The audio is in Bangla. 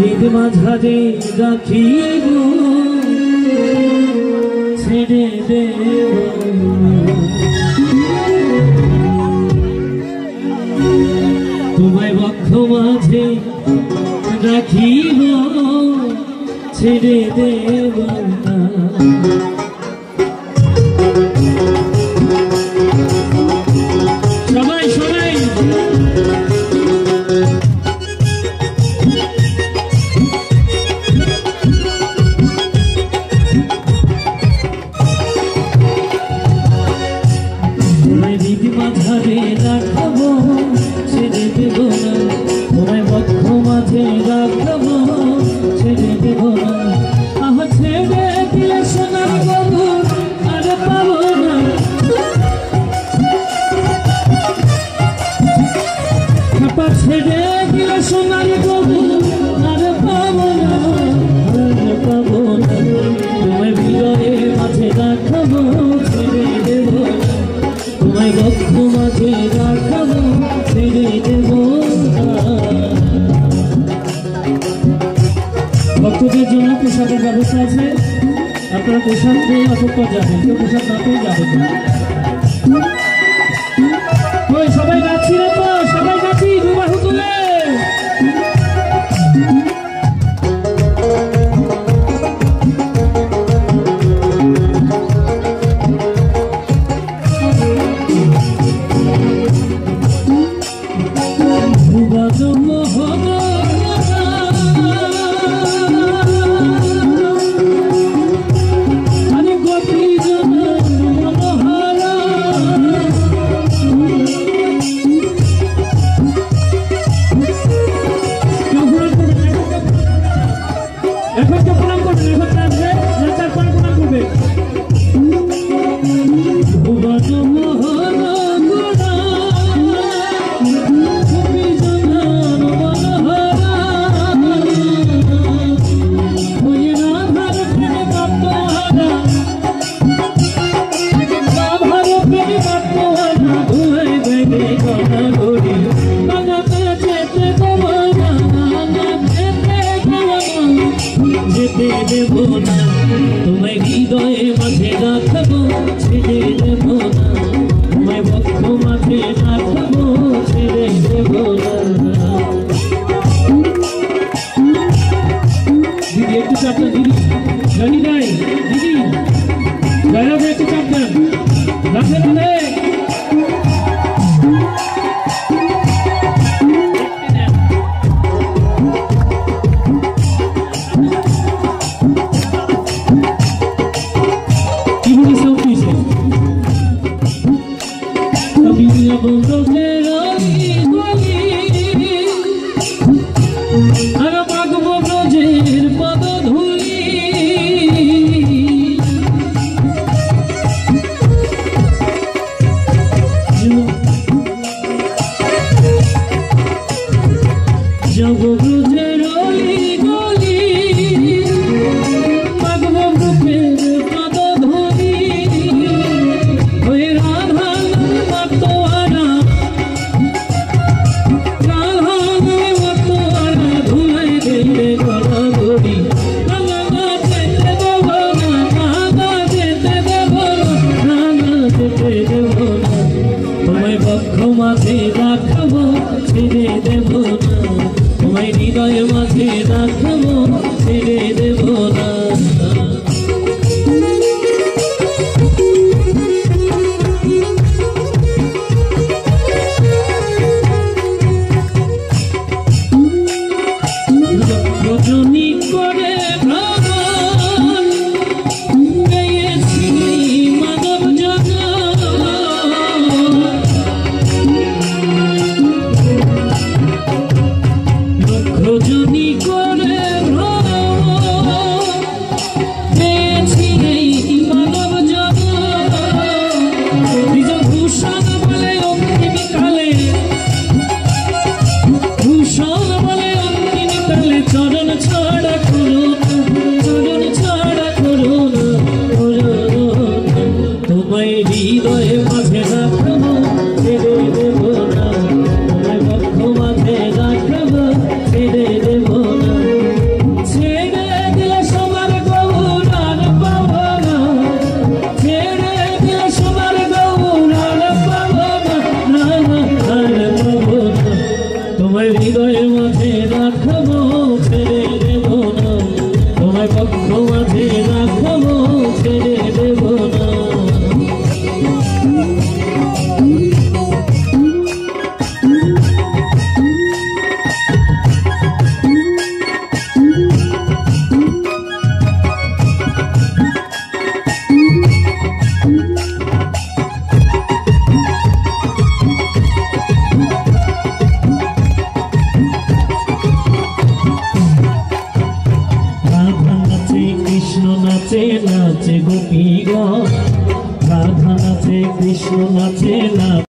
হৃদ মাঝারে রাখিব ছেড়ে দেব তোমায় বক্ষ মাঝে রাখিব ছেড়ে দেব না সবাই সবাই তোমায় হৃদ মাঝারে রাখবো ছেড়ে দেব না তোমায় বক্ষ মাঝে রাখবো ছেড়ে দেব না আহা ছেড়ে দিলে সোনার বাবু আর পাবো না খাপা ছেড়ে দিলে সোনার বাবু আর পাবো না তোমায় হৃদয়ে মাঝে রাখবো ছেড়ে দেব না তোমায় বক্ষ মাঝে রাখবো ছেড়ে দেব ভক্তদের জন্য পোশাকের ব্যবস্থা আছে আপনারা পোশাক পেয়ে অপেক্ষা যাবেন কেউ পোশাক না পেয়ে যাবেন ওই সবাই যাচ্ছি রে তো সবাই যাচ্ছি দুবাহু তুলে তোমায় হৃদয়ে মাঝে রাখবো ছেড়ে দেব না তোমায় বক্ষ মাঝে রাখবো ছেড়ে দেব না দিদি একটু চাপ দেন দিদি জানি নাই দিদি গায়ক একটু চাপ দেন রাখেন আর মাগব ব্রজের পদ ধুলি যাব ব্রজের অলি গলি মাগব ব্রজের পদ ধুলি হয়ে রাধা মাতোয়ারা তোমায় বক্ষ মাঝে রাখবো ছেড়ে দেব না তোমায় হৃদয় মাঝে রাখবো ছেড়ে দেব না রজনী করে ভ্রমণ গেয়েছি মানব রজনী করে পেয়েছি মানব নিজ ভূষণ বলে অন্তিম কালে ভূষণ বলে অন্তিম কালে চরণ ছাড়া করুন তোমায় হৃদয়ে মাঝে রাখবো ছেড়ে দেব না তোমায় বক্ষ মাঝে রাখবো ছেড়ে দেব না তোমায় হৃদয়ের মাঝে রাখবো ছেড়ে দেব না তোমায় পক্ষ মাঝে রাখবো ছেড়ে দেব না নাচে নাচে গোপীগণ রাধা নাচে কৃষ্ণ নাচে না